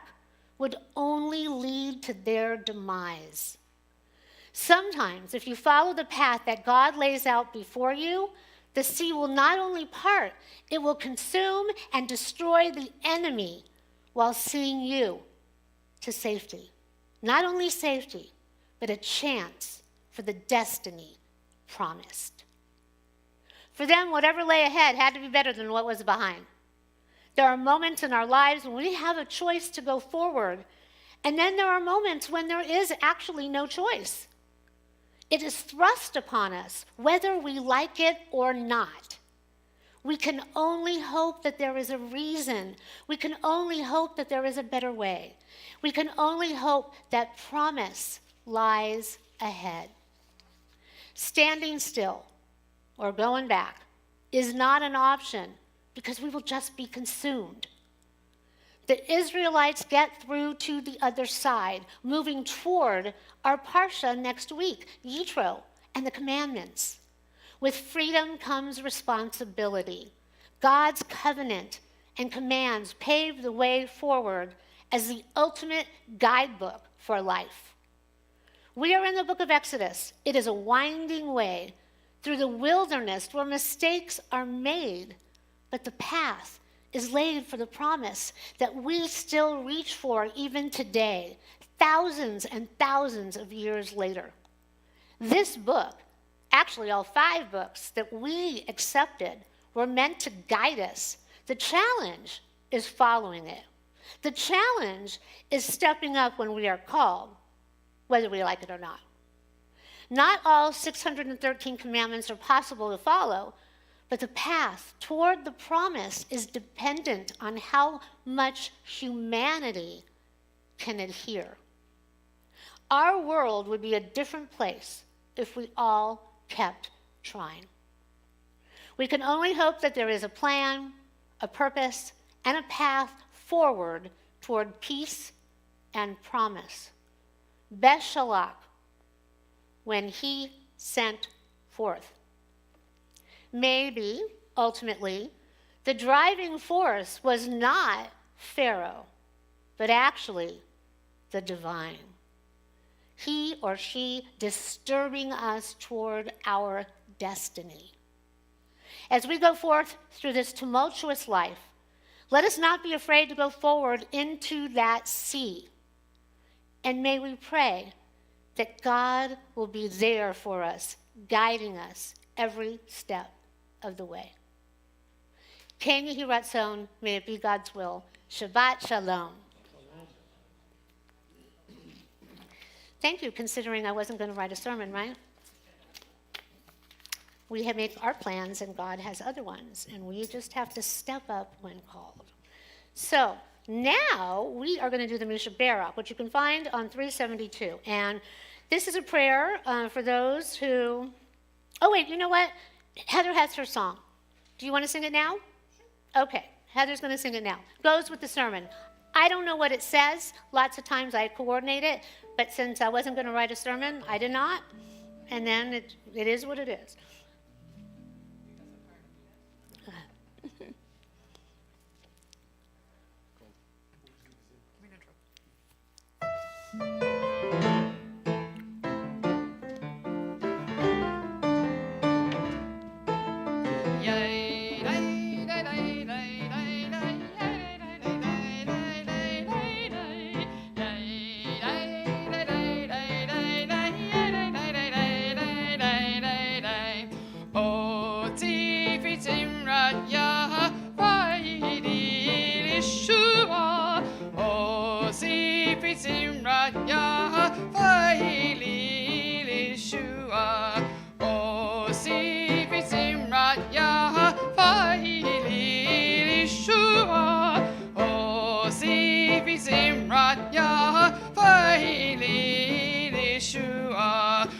would only lead to their demise. Sometimes, if you follow the path that God lays out before you, the sea will not only part, it will consume and destroy the enemy while seeing you to safety. Not only safety, but a chance for the destiny promised. For them, whatever lay ahead had to be better than what was behind. There are moments in our lives when we have a choice to go forward, and then there are moments when there is actually no choice. It is thrust upon us, whether we like it or not. We can only hope that there is a reason. We can only hope that there is a better way. We can only hope that promise lies ahead. Standing still or going back is not an option because we will just be consumed. The Israelites get through to the other side, moving toward our Parsha next week, Yitro, and the commandments. With freedom comes responsibility. God's covenant and commands pave the way forward as the ultimate guidebook for life. We are in the book of Exodus. It is a winding way through the wilderness where mistakes are made, but the path is laid for the promise that we still reach for even today, thousands and thousands of years later. This book, actually all 5 books that we accepted, were meant to guide us. The challenge is following it. The challenge is stepping up when we are called, whether we like it or not. Not all 613 commandments are possible to follow, but the path toward the promise is dependent on how much humanity can adhere. Our world would be a different place if we all kept trying. We can only hope that there is a plan, a purpose, and a path forward toward peace and promise. Beshalach, when he sent forth. Maybe, ultimately, the driving force was not Pharaoh, but actually the divine. he or she disturbing us toward our destiny. As we go forth through this tumultuous life, let us not be afraid to go forward into that sea. And may we pray that God will be there for us, guiding us every step of the way. Ken Yehi Ratzon, may it be God's will. Shabbat Shalom. Thank you, considering I wasn't going to write a sermon, right? We have made our plans, and God has other ones, and we just have to step up when called. So now we are going to do the Mishaberach, which you can find on 372. And this is a prayer for those who... Oh, wait, you know what? Heather has her song. Do you want to sing it now? Okay, Heather's going to sing it now. Goes with the sermon. I don't know what it says. Lots of times I coordinate it, but since I wasn't going to write a sermon, I did not. And then it is what it is.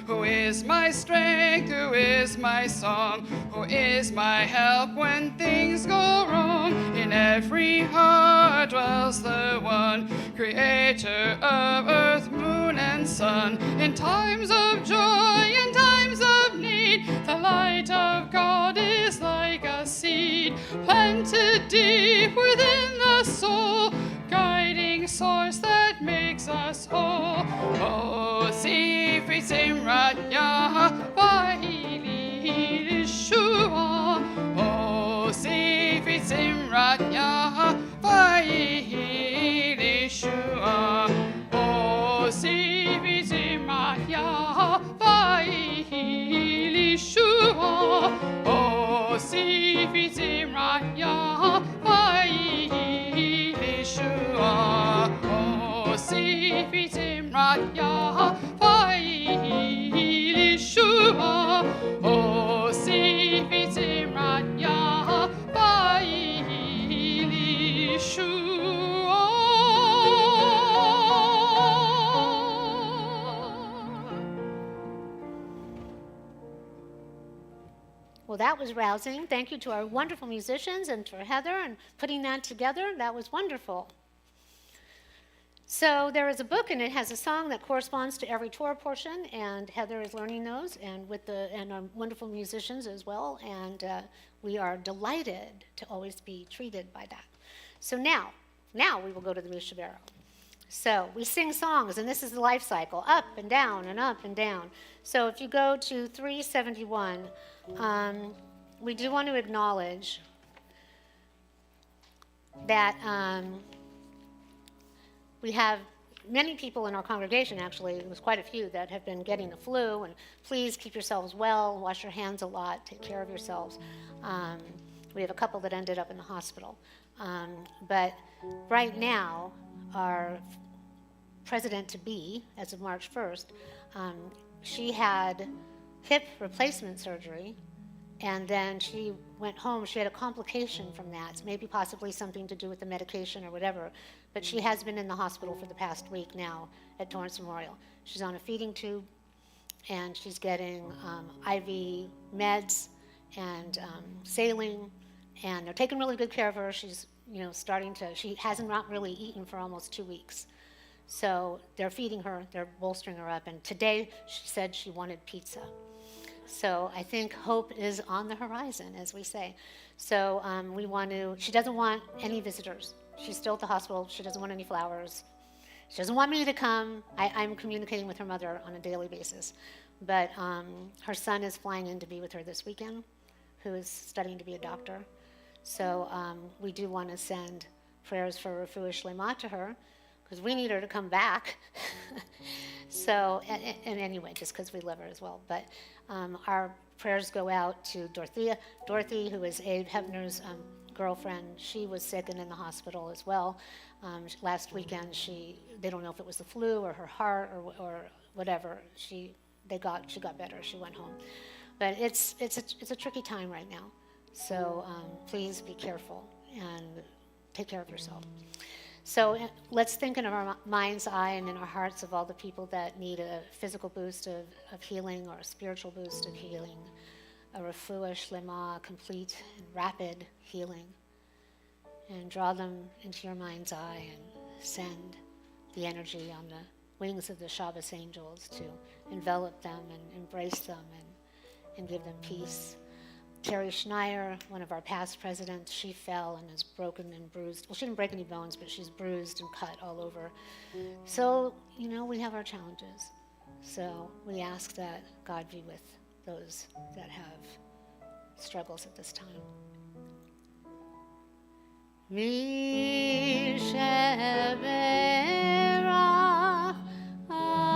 Who is my strength, who is my song, who is my help when things go wrong? In every heart dwells the one, creator of earth, moon, and sun. In times of joy, in times of need, the light of God is like a seed planted deep within the soul, guiding source that makes us whole. Oh, Sifi Simrat Yah, Vahili Yeshua. Oh, Sifi Simrat Yah, Vahili Yeshua. Oh, Sifi Simrat Yah, Vahili Yeshua. Oh, Sifi Simrat Yah, Vahili Yeshua. Oh, Sifi Simrat Yah, Vahili Yeshua. Oh, Sifi Simrat Yah, Vahili Yeshua. Well, that was rousing. Thank you to our wonderful musicians and to Heather and putting that together. That was wonderful. So there is a book, and it has a song that corresponds to every Torah portion, and Heather is learning those, and our wonderful musicians as well, and we are delighted to always be treated by that. So now we will go to the Mishaberach. So we sing songs, and this is the life cycle, up and down and up and down. So if you go to 371, we do want to acknowledge that we have many people in our congregation, actually, it was quite a few, that have been getting the flu, and please keep yourselves well, wash your hands a lot, take care of yourselves. We have a couple that ended up in the hospital. But right now, our president-to-be, as of March 1st, she had hip replacement surgery, and then she went home. She had a complication from that. It's maybe possibly something to do with the medication or whatever, but she has been in the hospital for the past week now at Torrance Memorial. She's on a feeding tube, and she's getting IV meds and saline, and they're taking really good care of her. She's she hasn't not really eaten for almost 2 weeks. So they're feeding her, they're bolstering her up, and today she said she wanted pizza. So I think hope is on the horizon, as we say. So she doesn't want any visitors. She's still at the hospital. She doesn't want any flowers. She doesn't want me to come. I'm communicating with her mother on a daily basis. But her son is flying in to be with her this weekend, who is studying to be a doctor. So we do want to send prayers for refuah shlema to her, because we need her to come back. So, and anyway, just because we love her as well. But our prayers go out to Dorothy, who is Abe Hebner's girlfriend. She was sick and in the hospital as well. Last weekend, they don't know if it was the flu or her heart or whatever. She got better. She went home. But it's a tricky time right now. So please be careful and take care of yourself. So let's think in our mind's eye and in our hearts of all the people that need a physical boost of healing or a spiritual boost of healing, a refuah shlema, complete and rapid healing. And draw them into your mind's eye and send the energy on the wings of the Shabbos angels to envelop them and embrace them and give them peace. Terry Schneier, one of our past presidents, she fell and is broken and bruised. Well, she didn't break any bones, but she's bruised and cut all over. So, we have our challenges. So we ask that God be with those that have struggles at this time. Mi sheberach avotenu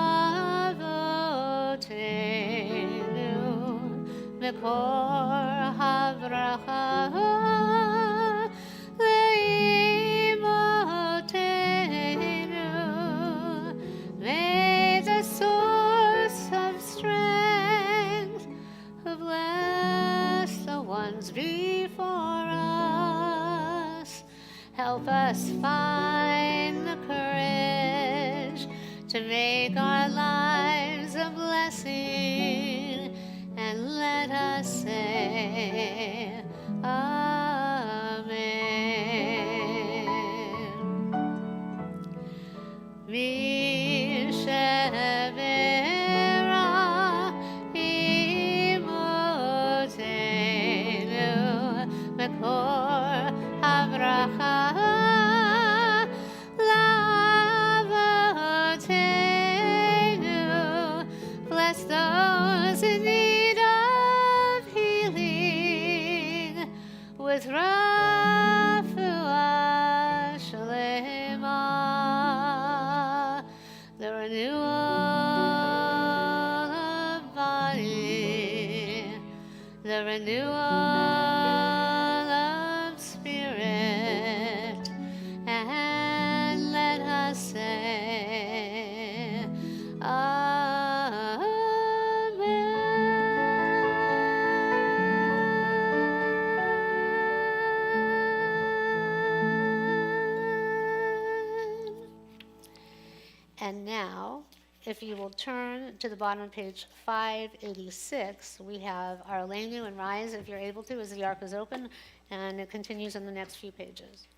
mekor havracha leimotenu. May the source of strength bless the ones before us. Help us find the courage to make our lives a blessing, and let us say Amen. Mi shevera imotenu mekor havracha lavotenu. Bless those in need of healing with refuah shlema, the renewal of body, the renewal of spirit, and let us say And now, if you will turn to the bottom of page 586, we have our Aleinu and Rise, if you're able to, as the ark is open, and it continues in the next few pages.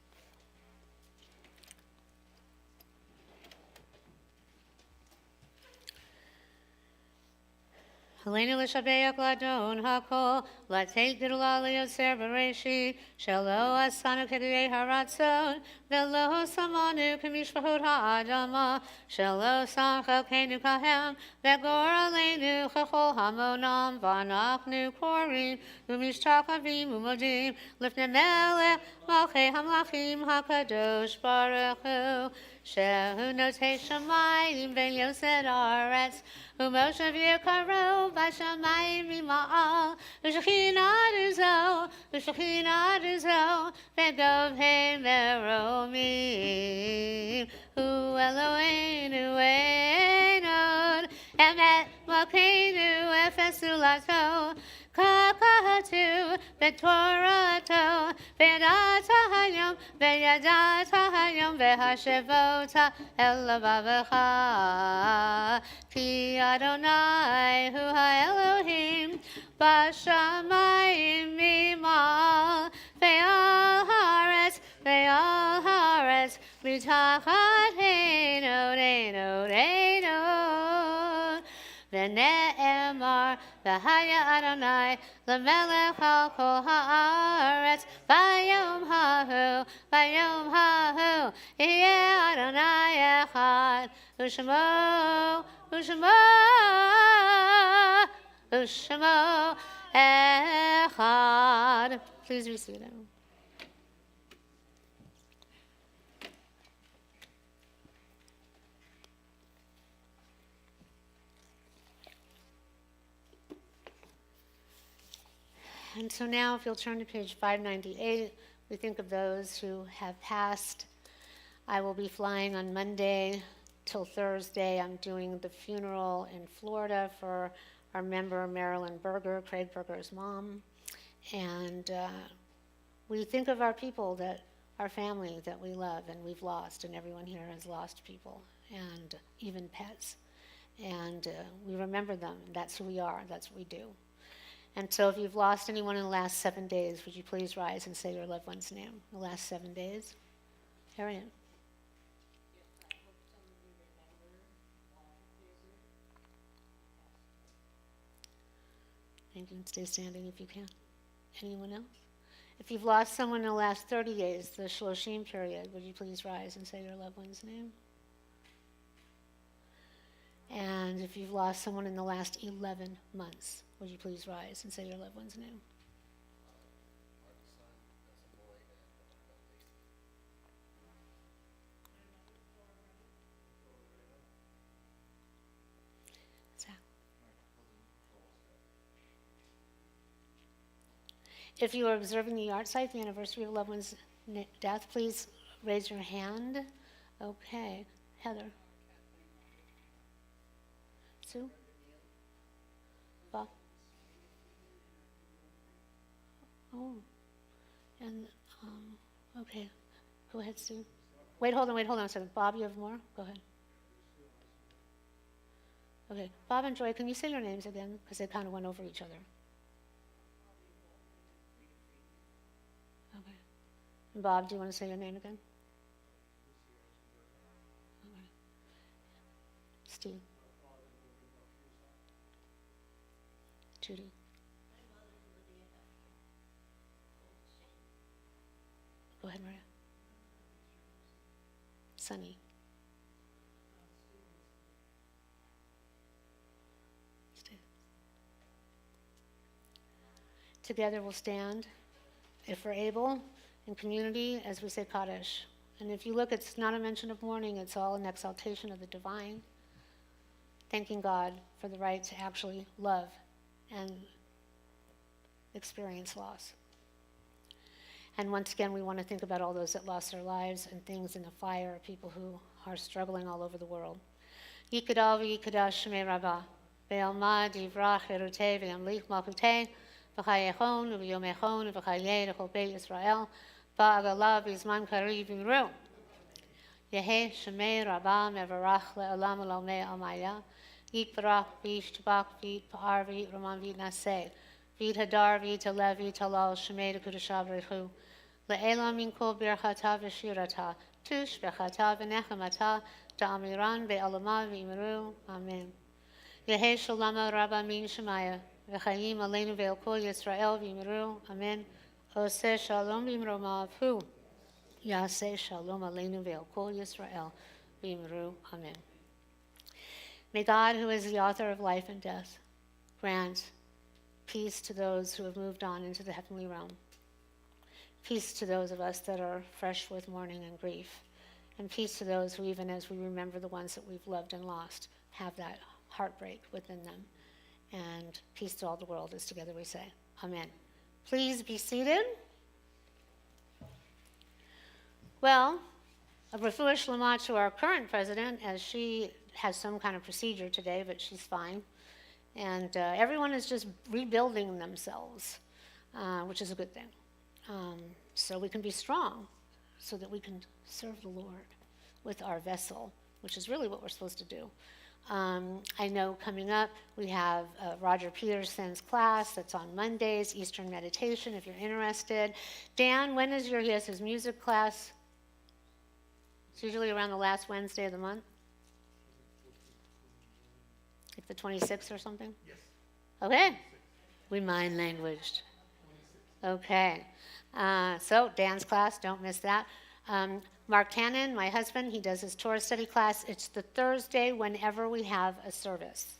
Aleinu l'shabeach l'adon hakol, l'teit gdula liyoser bereshit, shelo asanu keduyei haratzon, velo samanu k'mishpachot ha'adama, shelo sam chelkeinu kahem, vegor aleinu chachol hamonam, v'anachnu korim, u'mishtachavim u'modim, lifnei melech malchei hamlachim hakadosh baruch hu, shehu notei shamayim ve'yosed aretz, Umoshav Yekaro Bashamayim Mima'al Ushachinah Uzo Vegov Hem Meromim Hu Eloheinu Einod Emet Malkeinu Efesu Lato Kakahatu Betorato Ve'yadata Hayom Ve'hashevota Elavavecha Ki Adonai Hu HaElohim Bashamayim Mimal Ve'al Haaretz Mitachat Einod Ve'ne'emar v'haya Adonai l'melech al kol haaretz vayom hahu yeh Adonai echad u'shemo echad. Please be seated. And so now, if you'll turn to page 598, we think of those who have passed. I will be flying on Monday till Thursday. I'm doing the funeral in Florida for our member, Marilyn Berger, Craig Berger's mom. And we think of our people, that our family that we love and we've lost, and everyone here has lost people, and even pets. And we remember them, and that's who we are, that's what we do. And so if you've lost anyone in the last 7 days, would you please rise and say your loved one's name? The last 7 days. Harriet. You can stay standing if you can. Anyone else? If you've lost someone in the last 30 days, the Shloshim period, would you please rise and say your loved one's name? And if you've lost someone in the last 11 months, would you please rise and say your loved one's name? Zach. If you are observing the art site, the anniversary of a loved one's death, please raise your hand. Okay. Heather. Sue? Bob? Oh. And, okay. Go ahead, Sue. Wait, hold on a second. Bob, you have more? Go ahead. Okay. Bob and Joy, can you say your names again? Because they kind of went over each other. Okay. And Bob, do you want to say your name again? Okay. Steve. Judy. Go ahead, Maria. Sunny. Stay. Together we'll stand, if we're able, in community as we say Kaddish. And if you look, it's not a mention of mourning, it's all an exaltation of the divine, thanking God for the right to actually love and experience loss. And once again, we want to think about all those that lost their lives and things in the fire, people who are struggling all over the world. Yikadav yikadash shmei rabbah, ve'alma divrach erutei ve'amlich malchutei, v'chayechon v'yomechon v'chayeh l'chol beit Yisrael, v'agalav v'zman kariv v'imru. Yehei shmei rabbah mevarach le'olam olomei amaya, yikbarach v'yishtabach v'yitpa'ar v'yitraman v'yitnaseh, v'yithadar v'yitalev v'yitalal shmei d'kudashav rechu, le'elam min kol birchata v'shirata, tush v'chata v'nechamata, da'amiran ve'alama v'imru. Amen. Yehei shalama rabba min shemaya, v'chayim aleinu ve'el kol Yisrael v'imru. Amen. Oseh shalom v'imromav hu. Yaseh shalom aleinu ve'el kol Yisrael v'imru. Amen. May God, who is the author of life and death, grant peace to those who have moved on into the heavenly realm. Peace to those of us that are fresh with mourning and grief. And peace to those who, even as we remember the ones that we've loved and lost, have that heartbreak within them. And peace to all the world, as together we say. Amen. Please be seated. Well, a refuah shlema to our current president, as she has some kind of procedure today, but she's fine. And everyone is just rebuilding themselves, which is a good thing. So we can be strong, so that we can serve the Lord with our vessel, which is really what we're supposed to do. I know coming up we have Roger Peterson's class that's on Mondays, Eastern Meditation, if you're interested. Dan, when is he has his music class? It's usually around the last Wednesday of the month. Like the 26th or something? Yes. Okay. We mind languaged. Okay. So dance class, don't miss that. Mark Tannin, my husband, he does his Torah study class. It's the Thursday whenever we have a service.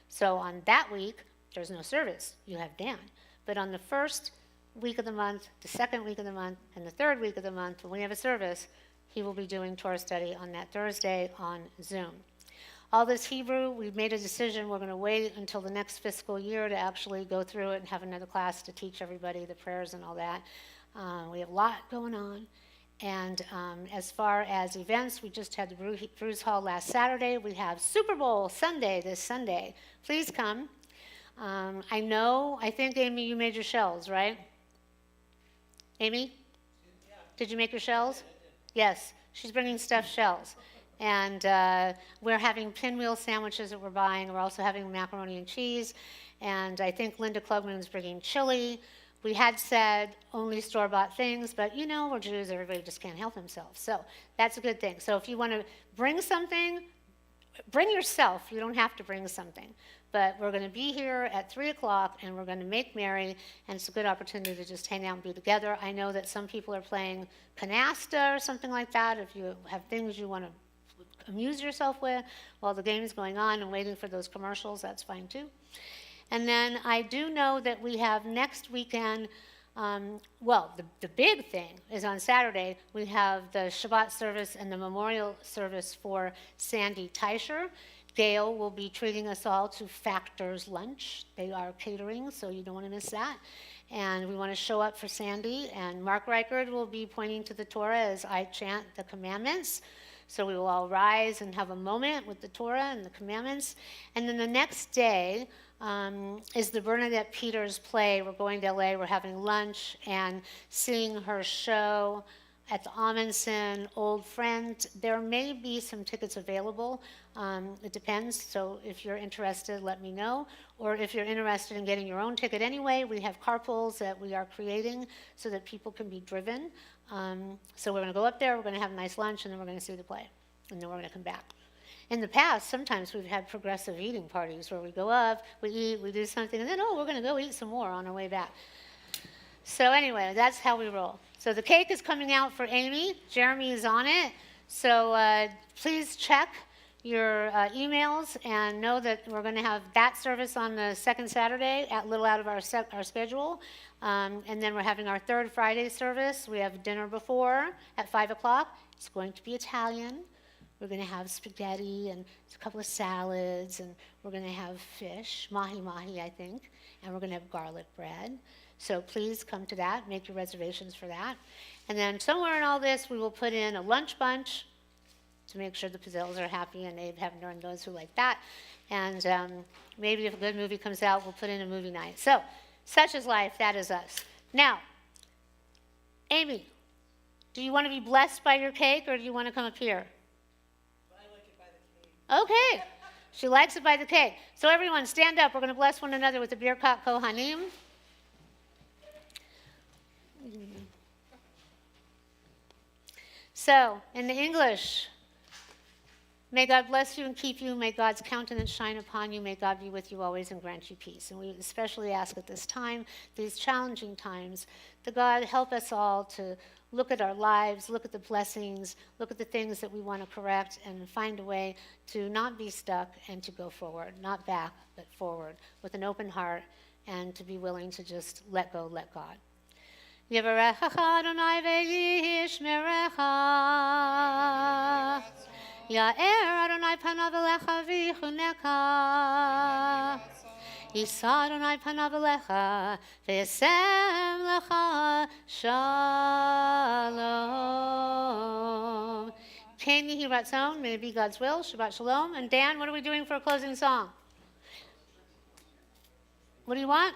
So on that week, there's no service. You have Dan. But on the first week of the month, the second week of the month, and the third week of the month, when we have a service, he will be doing Torah study on that Thursday on Zoom. All this Hebrew, we've made a decision. We're going to wait until the next fiscal year to actually go through it and have another class to teach everybody the prayers and all that. We have a lot going on. And as far as events, we just had the Bruce Hall last Saturday. We have Super Bowl Sunday this Sunday. Please come. I think, Amy, you made your shells, right? Amy? Yeah. Did you make your shells? Yes. She's bringing stuffed shells. And we're having pinwheel sandwiches that we're buying. We're also having macaroni and cheese. And I think Linda Klugman's bringing chili. We had said only store-bought things, but we're Jews. Everybody just can't help themselves. So that's a good thing. So if you want to bring something, bring yourself. You don't have to bring something. But we're going to be here at 3 o'clock, and we're going to make merry, and it's a good opportunity to just hang out and be together. I know that some people are playing canasta or something like that. If you have things you want to amuse yourself with while the game is going on and waiting for those commercials, that's fine too. And then I do know that we have next weekend, the big thing is on Saturday, we have the Shabbat service and the memorial service for Sandy Teicher. Gail will be treating us all to Factor's lunch. They are catering, so you don't want to miss that. And we want to show up for Sandy. And Mark Reichard will be pointing to the Torah as I chant the commandments. So we will all rise and have a moment with the Torah and the commandments. And then the next day is the Bernadette Peters play. We're going to LA. We're having lunch and seeing her show at the Amundsen Old Friend. There may be some tickets available. It depends. So if you're interested, let me know. Or if you're interested in getting your own ticket anyway, we have carpools that we are creating so that people can be driven. So we're going to go up there, we're going to have a nice lunch, and then we're going to see the play. And then we're going to come back. In the past, sometimes we've had progressive eating parties where we go up, we eat, we do something, and then, we're going to go eat some more on our way back. So anyway, that's how we roll. So the cake is coming out for Amy. Jeremy is on it. So please check your emails and know that we're going to have that service on the second Saturday, a little out of our schedule. And then we're having our third Friday service. We have dinner before at 5 o'clock. It's going to be Italian. We're going to have spaghetti and a couple of salads, and we're going to have fish, mahi-mahi, I think, and we're going to have garlic bread. So please come to that. Make your reservations for that. And then somewhere in all this, we will put in a lunch bunch to make sure the Pazels are happy, and Abe have learned those who like that. And maybe if a good movie comes out, we'll put in a movie night. So such is life. That is us. Now, Amy, do you want to be blessed by your cake, or do you want to come up here? I like it by the cake. Okay. She likes it by the cake. So everyone, stand up. We're going to bless one another with the Birkat Kohanim. So, in the English, may God bless you and keep you. May God's countenance shine upon you. May God be with you always and grant you peace. And we especially ask at this time, these challenging times, that God help us all to look at our lives, look at the blessings, look at the things that we want to correct, and find a way to not be stuck and to go forward, not back, but forward, with an open heart, and to be willing to just let go, let God. Yevarechecha Adonai v'yishmerecha. Ya'er Adonai panav elecha v'yichuneka. Yisa Adonai panav elecha v'yasem lecha shalom. Ken Yehi Ratzon, may it be God's will. Shabbat Shalom. And Dan, what are we doing for a closing song? What do you want?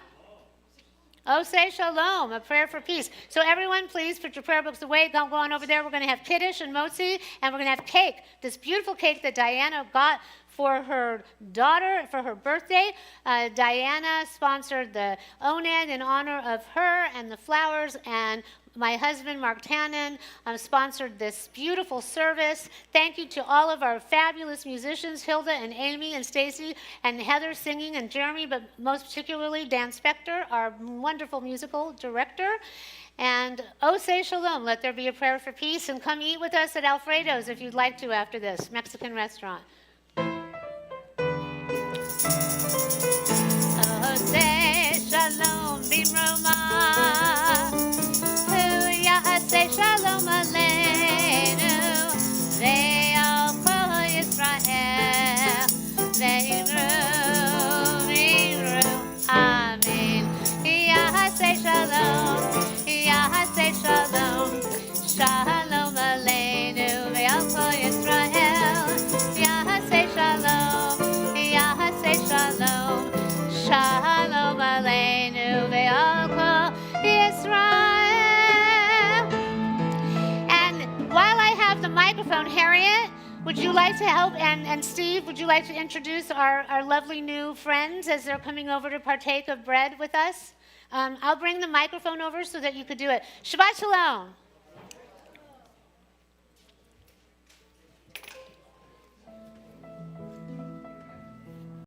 Oh, say shalom, a prayer for peace. So everyone, please put your prayer books away. Don't go on over there. We're going to have kiddush and motzi, and we're going to have cake. This beautiful cake that Diana got for her daughter, for her birthday. Diana sponsored the Oned in honor of her and the flowers, and my husband, Mark Tannin, sponsored this beautiful service. Thank you to all of our fabulous musicians, Hilda and Amy and Stacy and Heather singing and Jeremy, but most particularly Dan Spector, our wonderful musical director. And oh, say shalom, let there be a prayer for peace, and come eat with us at Alfredo's if you'd like to after this, Mexican restaurant. Oh, say shalom, bimroma, huya, say shalom aleinu, ve'al kol Yisrael, ve'imru, amen. Ya say shalom, ya say shalom, shalom aleinu, ve'al kol Yisrael, ya say shalom, ya say shalom, shalom aleinu, ve'al kol Yisrael. And while I have the microphone, Harriet, would you like to help? And Steve, would you like to introduce our lovely new friends as they're coming over to partake of bread with us? I'll bring the microphone over so that you could do it. Shabbat Shalom.